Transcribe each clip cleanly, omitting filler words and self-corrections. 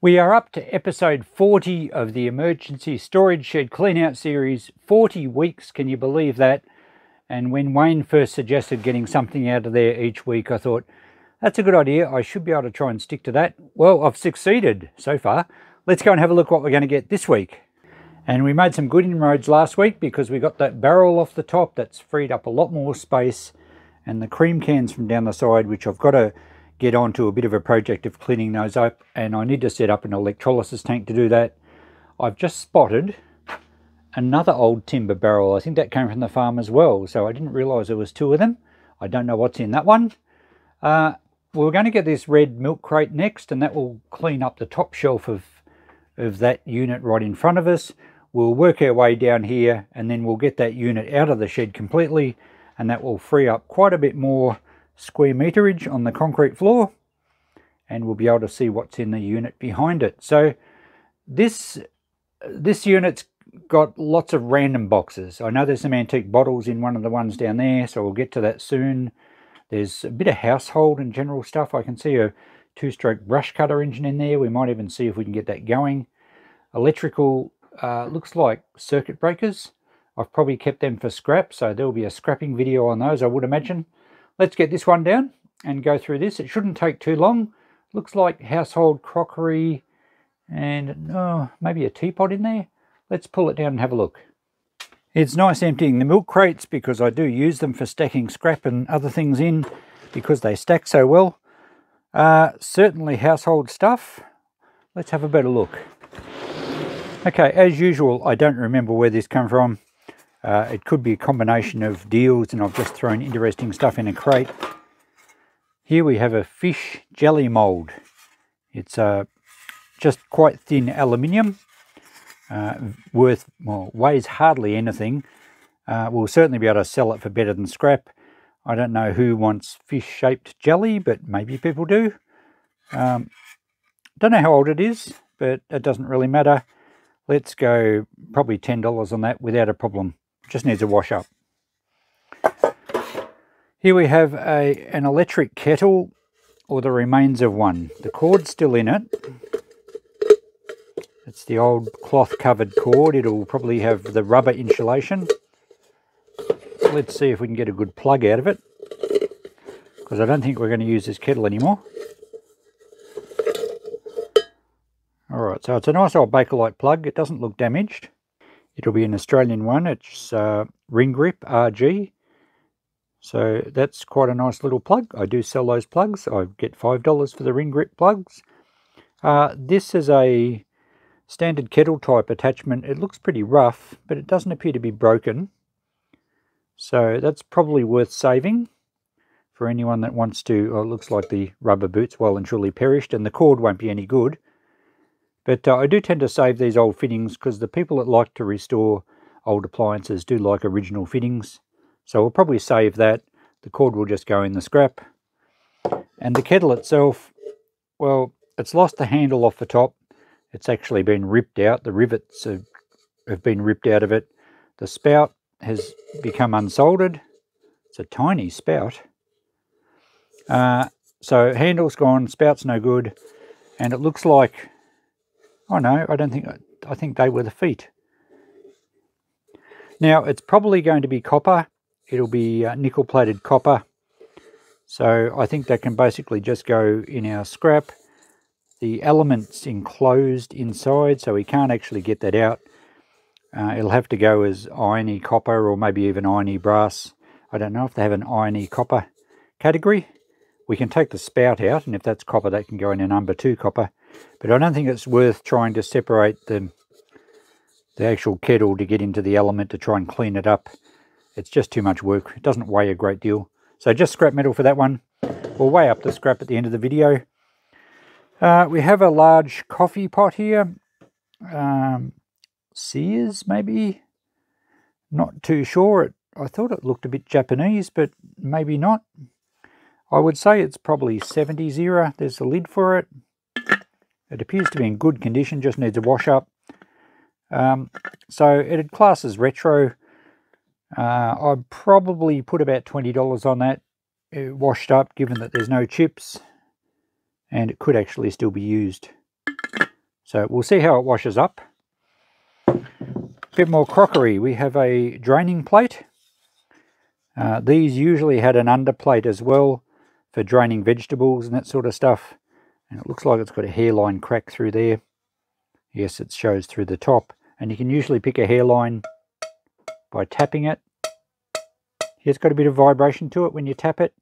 We are up to episode 40 of the Emergency Storage Shed Cleanout series. 40 weeks, can you believe that? And when Wayne first suggested getting something out of there each week, I thought, that's a good idea. I should be able to try and stick to that. Well, I've succeeded so far. Let's go and have a look what we're going to get this week. And we made some good inroads last week because we got that barrel off the top. That's freed up a lot more space. And the cream cans from down the side, which I've got to get onto a bit of a project of cleaning those up, and I need to set up an electrolysis tank to do that. I've just spotted another old timber barrel. I think that came from the farm as well, so I didn't realise there was two of them. I don't know what's in that one. We're going to get this red milk crate next, and that will clean up the top shelf of that unit right in front of us. We'll work our way down here, and then we'll get that unit out of the shed completely, and that will free up quite a bit more square meterage on the concrete floor, and we'll be able to see what's in the unit behind it. So this unit's got lots of random boxes. I know there's some antique bottles in one of the ones down there, so we'll get to that soon. There's a bit of household and general stuff. I can see a 2-stroke brush cutter engine in there. We might even see if we can get that going. Electrical, looks like circuit breakers. I've probably kept them for scrap, so there'll be a scrapping video on those, I would imagine. Let's get this one down and go through this. It shouldn't take too long. Looks like household crockery and maybe a teapot in there. Let's pull it down and have a look. It's nice emptying the milk crates because I do use them for stacking scrap and other things in because they stack so well. Certainly household stuff. Let's have a better look. Okay, as usual, I don't remember where this came from. It could be a combination of deals, and I've just thrown interesting stuff in a crate. Here we have a fish jelly mould. It's just quite thin aluminium, weighs hardly anything. We'll certainly be able to sell it for better than scrap. I don't know who wants fish-shaped jelly, but maybe people do. Don't know how old it is, but it doesn't really matter. Let's go probably $10 on that without a problem. Just needs a wash up. Here we have an electric kettle, or the remains of one. The cord's still in it. It's the old cloth covered cord. It'll probably have the rubber insulation. Let's see if we can get a good plug out of it, because I don't think we're going to use this kettle anymore. Alright, so it's a nice old Bakelite plug. It doesn't look damaged. It'll be an Australian one. It's ring grip RG. So that's quite a nice little plug. I do sell those plugs. I get $5 for the ring grip plugs. This is a standard kettle type attachment. It looks pretty rough, but it doesn't appear to be broken. So that's probably worth saving for anyone that wants to. Oh, it looks like the rubber boot's well and truly perished, and the cord won't be any good. But I do tend to save these old fittings because the people that like to restore old appliances do like original fittings. So we'll probably save that. The cord will just go in the scrap. And the kettle itself, well, it's lost the handle off the top. It's actually been ripped out. The rivets have been ripped out of it. The spout has become unsoldered. It's a tiny spout. So handle's gone, spout's no good. And it looks like... Oh no, I think they were the feet. Now, it's probably going to be copper. It'll be nickel-plated copper. So I think that can basically just go in our scrap. The element's enclosed inside, so we can't actually get that out. It'll have to go as irony copper or maybe even irony brass. I don't know if they have an irony copper category. We can take the spout out, and if that's copper, that can go in a number 2 copper. But I don't think it's worth trying to separate the actual kettle to get into the element to try and clean it up. It's just too much work. It doesn't weigh a great deal. So just scrap metal for that one. We'll weigh up the scrap at the end of the video. We have a large coffee pot here. Sears, maybe? Not too sure. I thought it looked a bit Japanese, but maybe not. I would say it's probably 70s era. There's the lid for it. It appears to be in good condition, just needs a wash up. So it classes retro. I'd probably put about $20 on that, washed up, given that there's no chips, and it could actually still be used. So we'll see how it washes up. Bit more crockery. We have a draining plate. These usually had an underplate as well for draining vegetables and that sort of stuff. And it looks like it's got a hairline crack through there. Yes, it shows through the top. And you can usually pick a hairline by tapping it. It's got a bit of vibration to it when you tap it.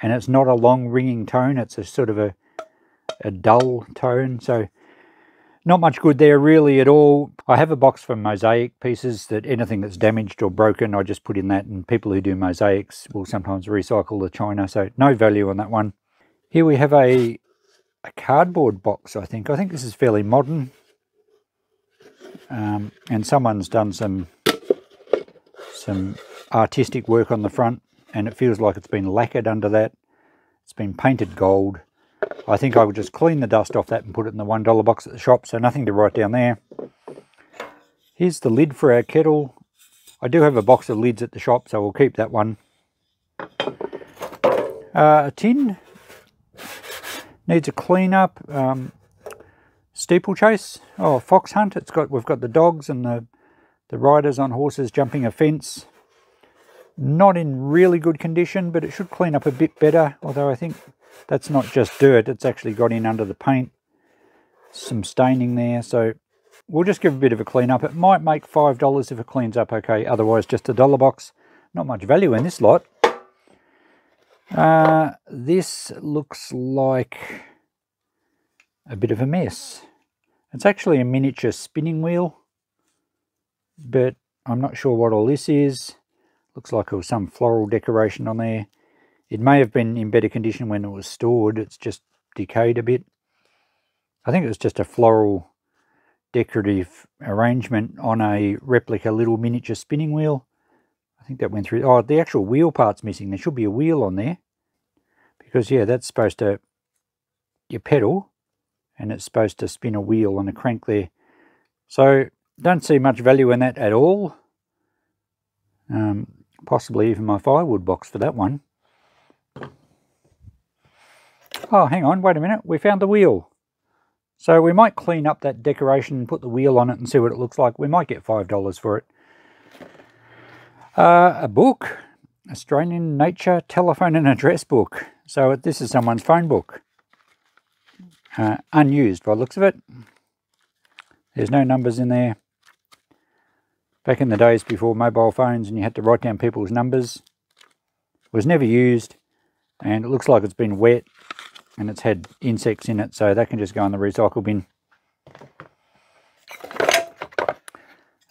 And it's not a long ringing tone. It's a sort of a dull tone. So not much good there really at all. I have a box for mosaic pieces that anything that's damaged or broken, I just put in that, and people who do mosaics will sometimes recycle the china, so no value on that one. Here we have a cardboard box, I think. I think this is fairly modern. And someone's done some artistic work on the front, and it feels like it's been lacquered under that. It's been painted gold. I think I would just clean the dust off that and put it in the $1 box at the shop, so nothing to write down there. Here's the lid for our kettle. I do have a box of lids at the shop, so we'll keep that one. A tin needs a clean up. Steeplechase, fox hunt. We've got the dogs and the riders on horses jumping a fence. Not in really good condition, but it should clean up a bit better, although I think that's not just dirt, it's actually got in under the paint. Some staining there, so we'll just give a bit of a clean up. It might make $5 if it cleans up okay, otherwise just a $1 box. Not much value in this lot. This looks like a bit of a mess. It's actually a miniature spinning wheel, but I'm not sure what all this is. Looks like it was some floral decoration on there. It may have been in better condition when it was stored. It's just decayed a bit. I think it was just a floral decorative arrangement on a replica little miniature spinning wheel. I think that went through. Oh, the actual wheel part's missing. There should be a wheel on there. Because, yeah, that's supposed to... You pedal, and it's supposed to spin a wheel on a crank there. So, don't see much value in that at all. Possibly even my firewood box for that one. Oh, hang on, wait a minute. We found the wheel. So we might clean up that decoration and put the wheel on it and see what it looks like. We might get $5 for it. A book. Australian Nature Telephone and Address Book. So this is someone's phone book. Unused by the looks of it. There's no numbers in there. Back in the days before mobile phones and you had to write down people's numbers. It was never used, and it looks like it's been wet and it's had insects in it, so that can just go in the recycle bin.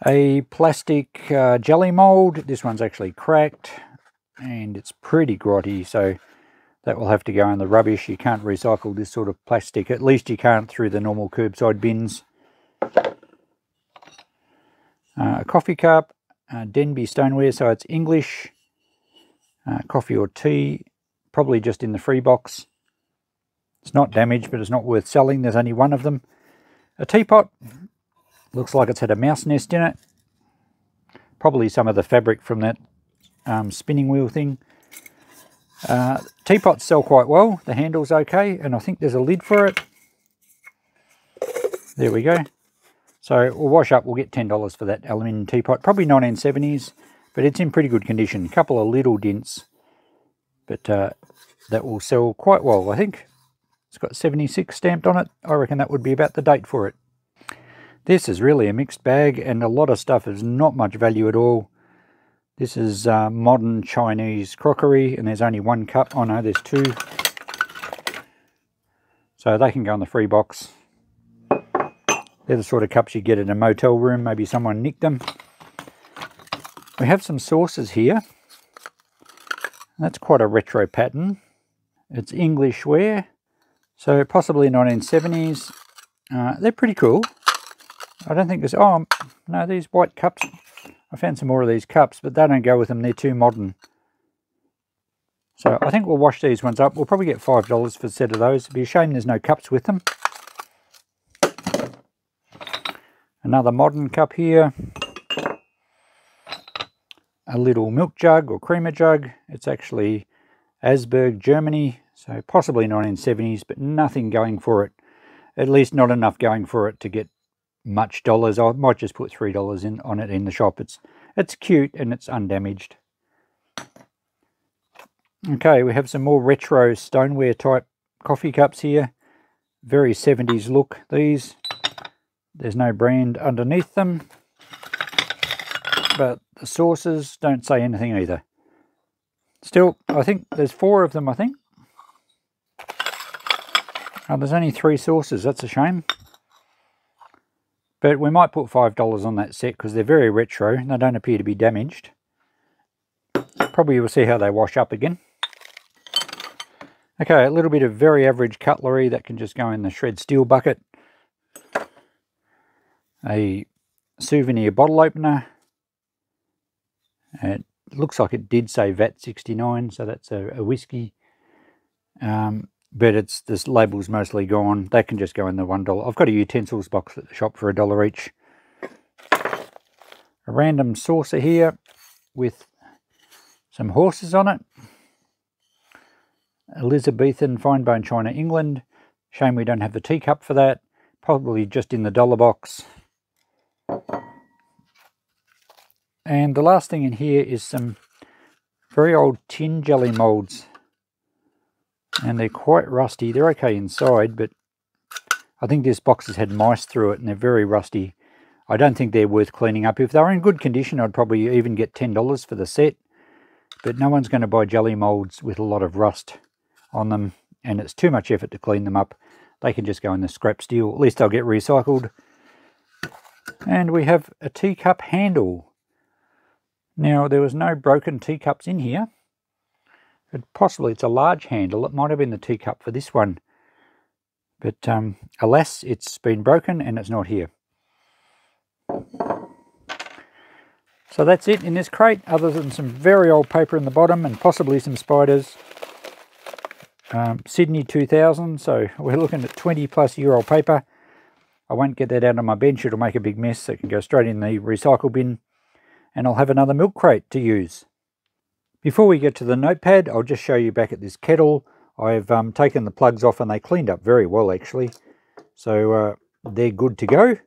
A plastic jelly mould. This one's actually cracked and it's pretty grotty, so that will have to go in the rubbish. You can't recycle this sort of plastic. At least you can't through the normal curbside bins. A coffee cup, Denby stoneware, so it's English. Coffee or tea, probably just in the free box. It's not damaged, but it's not worth selling. There's only one of them. A teapot, looks like it's had a mouse nest in it. Probably some of the fabric from that spinning wheel thing. Teapots sell quite well. The handle's okay, and I think there's a lid for it. There we go. So we'll wash up, we'll get $10 for that aluminium teapot. Probably 1970s, but it's in pretty good condition. A couple of little dents, but that will sell quite well, I think. It's got 76 stamped on it. I reckon that would be about the date for it. This is really a mixed bag, and a lot of stuff is not much value at all. This is modern Chinese crockery, and there's only one cup. Oh no, there's two. So they can go in the free box. They're the sort of cups you get in a motel room. Maybe someone nicked them. We have some saucers here. That's quite a retro pattern. It's English ware. So possibly 1970s. They're pretty cool. I don't think there's... Oh, no, these white cups. I found some more of these cups, but they don't go with them. They're too modern. So I think we'll wash these ones up. We'll probably get $5 for a set of those. It'd be a shame there's no cups with them. Another modern cup here. A little milk jug or creamer jug. It's actually Asberg, Germany. So possibly 1970s, but nothing going for it. at least not enough going for it to get much dollars. I might just put $3 in on it in the shop. It's cute and it's undamaged. Okay, we have some more retro stoneware type coffee cups here. Very 70s look, these. There's no brand underneath them, but the saucers don't say anything either. Still, I think there's 4 of them, I think. Oh, there's only 3 saucers, that's a shame. But we might put $5 on that set because they're very retro and they don't appear to be damaged. Probably we'll see how they wash up again. Okay, a little bit of very average cutlery that can just go in the shred steel bucket. A souvenir bottle opener. It looks like it did say VAT 69, so that's a whiskey. But this label's mostly gone. They can just go in the $1. I've got a utensils box at the shop for $1 each. A random saucer here with some horses on it. Elizabethan fine bone china, England. Shame we don't have the teacup for that. Probably just in the dollar box. And the last thing in here is some very old tin jelly molds. And they're quite rusty. They're okay inside, but I think this box has had mice through it and they're very rusty. I don't think they're worth cleaning up. If they were in good condition, I'd probably even get $10 for the set. But no one's going to buy jelly molds with a lot of rust on them, and it's too much effort to clean them up. They can just go in the scrap steel. At least they'll get recycled. And we have a teacup handle. Now, there was no broken teacups in here. But possibly it's a large handle. It might have been the teacup for this one. But alas, it's been broken and it's not here. So that's it in this crate, other than some very old paper in the bottom and possibly some spiders. Sydney 2000, so we're looking at 20-plus-year-old paper. I won't get that out on my bench, it'll make a big mess. It can go straight in the recycle bin, and I'll have another milk crate to use. Before we get to the notepad, I'll just show you back at this kettle. I've taken the plugs off and they cleaned up very well actually. So they're good to go.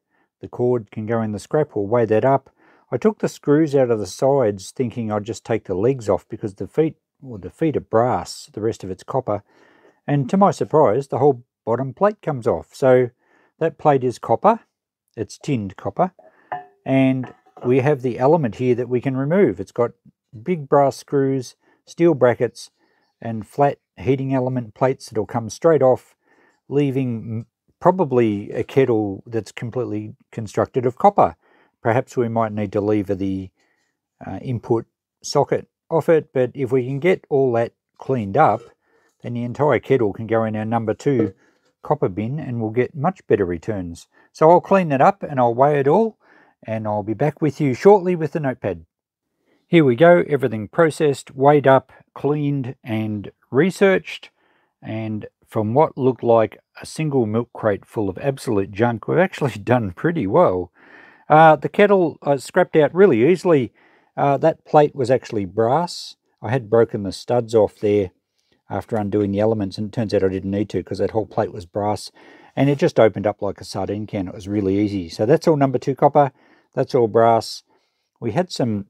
The cord can go in the scrap, we'll weigh that up. I took the screws out of the sides thinking I'd just take the legs off because the feet are brass, the rest of it's copper. And to my surprise, the whole bottom plate comes off. So that plate is copper, it's tinned copper. And we have the element here that we can remove. It's got big brass screws, steel brackets, and flat heating element plates that'll come straight off, leaving probably a kettle that's completely constructed of copper. Perhaps we might need to lever the input socket off it, but if we can get all that cleaned up, then the entire kettle can go in our number 2 copper bin and we'll get much better returns. So I'll clean that up and I'll weigh it all, and I'll be back with you shortly with the notepad. Here we go, everything processed, weighed up, cleaned and researched, and from what looked like a single milk crate full of absolute junk, we've actually done pretty well. The kettle I scrapped out really easily. That plate was actually brass. I had broken the studs off there after undoing the elements, and it turns out I didn't need to because that whole plate was brass, and it just opened up like a sardine can. It was really easy. So that's all number 2 copper, that's all brass. We had some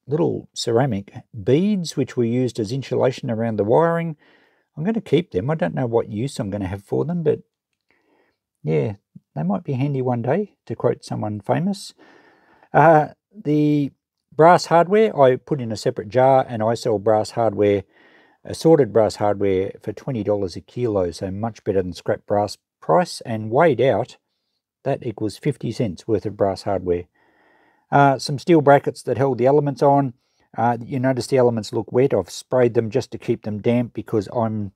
little ceramic beads which we used as insulation around the wiring. I'm going to keep them. I don't know what use I'm going to have for them, but yeah, they might be handy one day, to quote someone famous. The brass hardware I put in a separate jar, and I sell brass hardware, assorted brass hardware, for $20 a kilo, so much better than scrap brass price, and weighed out, that equals 50 cents worth of brass hardware. Some steel brackets that held the elements on. You notice the elements look wet. I've sprayed them just to keep them damp because I'm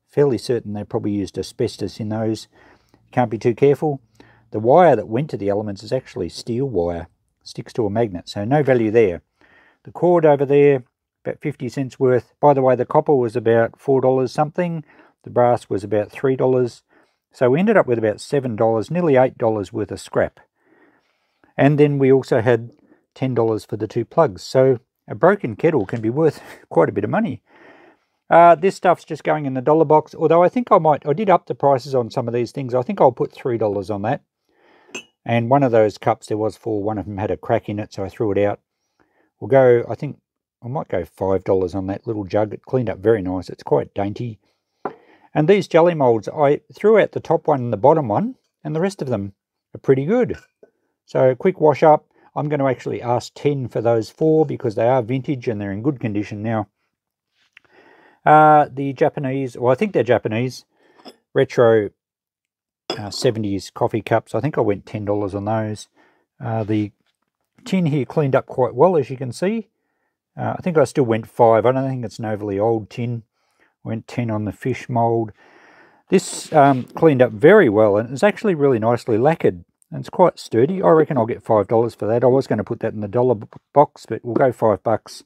fairly certain they probably used asbestos in those. Can't be too careful. The wire that went to the elements is actually steel wire. Sticks to a magnet, so no value there. The cord over there, about 50 cents worth. By the way, the copper was about $4 something. The brass was about $3. So we ended up with about $7, nearly $8 worth of scrap. And then we also had $10 for the 2 plugs. So a broken kettle can be worth quite a bit of money. This stuff's just going in the dollar box, although I think I did up the prices on some of these things. I think I'll put $3 on that. And one of those cups there was 4, one of them had a crack in it, so I threw it out. We'll go, I think I might go $5 on that little jug. It cleaned up very nice. It's quite dainty. And these jelly molds, I threw out the top one and the bottom one, and the rest of them are pretty good. So quick wash up. I'm going to actually ask 10 for those 4 because they are vintage and they're in good condition now. The Japanese, well, I think they're Japanese, retro 70s coffee cups. I think I went $10 on those. The tin here cleaned up quite well, as you can see. I think I still went 5. I don't think it's an overly old tin. Went 10 on the fish mould. This cleaned up very well, and it's actually really nicely lacquered. And it's quite sturdy. I reckon I'll get $5 for that. I was going to put that in the dollar box, but we'll go $5.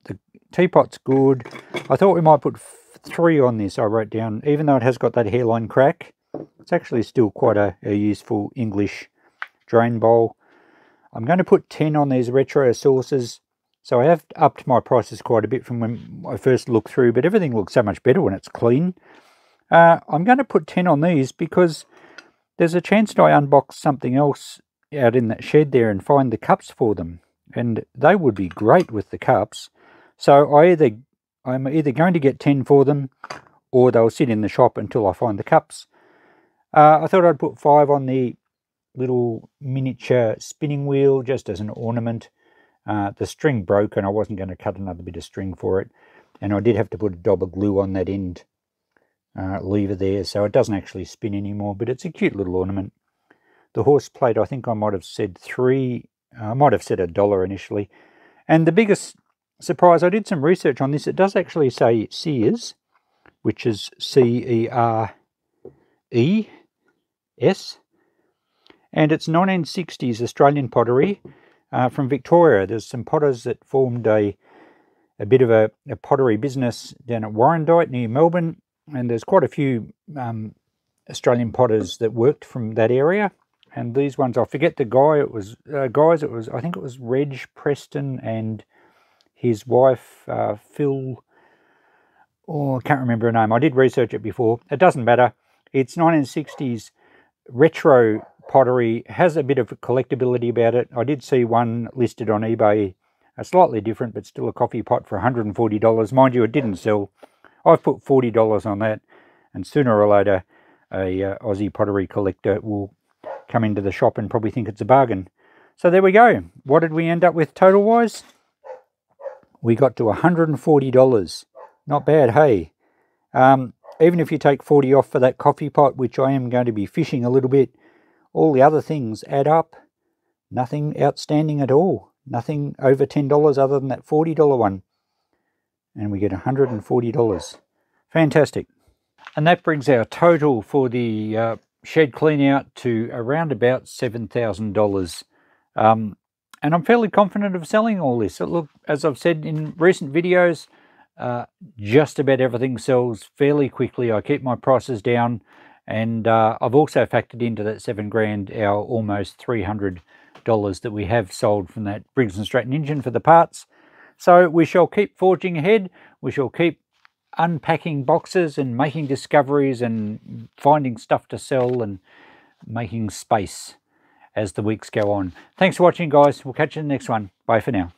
The teapot's good. I thought we might put 3 on this, I wrote down. Even though it has got that hairline crack, it's actually still quite a useful English drain bowl. I'm going to put 10 on these retro saucers. So I have upped my prices quite a bit from when I first looked through, but everything looks so much better when it's clean. I'm going to put 10 on these because there's a chance that I unbox something else out in that shed there and find the cups for them. And they would be great with the cups. So I'm either going to get 10 for them, or they'll sit in the shop until I find the cups. I thought I'd put 5 on the little miniature spinning wheel just as an ornament. The string broke and I wasn't going to cut another bit of string for it. And I did have to put a dab of glue on that end lever there, so it doesn't actually spin anymore, but it's a cute little ornament. The horse plate, I think I might have said 3, I might have said $1 initially. And the biggest surprise, I did some research on this, it does actually say Sears, which is C-E-R-E-S, and it's 1960s Australian pottery from Victoria. There's some potters that formed a bit of a pottery business down at Warrandyte near Melbourne, and there's quite a few Australian potters that worked from that area. And these ones, I forget the guy, it was I think it was Reg Preston and his wife Phil, oh, I can't remember her name. I did research it before. It doesn't matter. It's 1960s retro pottery, has a bit of collectability about it. I did see one listed on eBay, slightly different, but still a coffee pot for $140. Mind you, it didn't sell. I've put $40 on that, and sooner or later a Aussie pottery collector will come into the shop and probably think it's a bargain. So there we go. What did we end up with total wise? We got to $140. Not bad, hey? Even if you take 40 off for that coffee pot, which I am going to be fishing a little bit, all the other things add up. Nothing outstanding at all. Nothing over $10 other than that $40 one. And we get $140. Fantastic. And that brings our total for the shed clean out to around about $7,000. And I'm fairly confident of selling all this. So look, as I've said in recent videos, just about everything sells fairly quickly. I keep my prices down, and I've also factored into that $7 grand our almost $300 that we have sold from that Briggs & Stratton engine for the parts. So we shall keep forging ahead. We shall keep unpacking boxes and making discoveries and finding stuff to sell and making space as the weeks go on. Thanks for watching, guys. We'll catch you in the next one. Bye for now.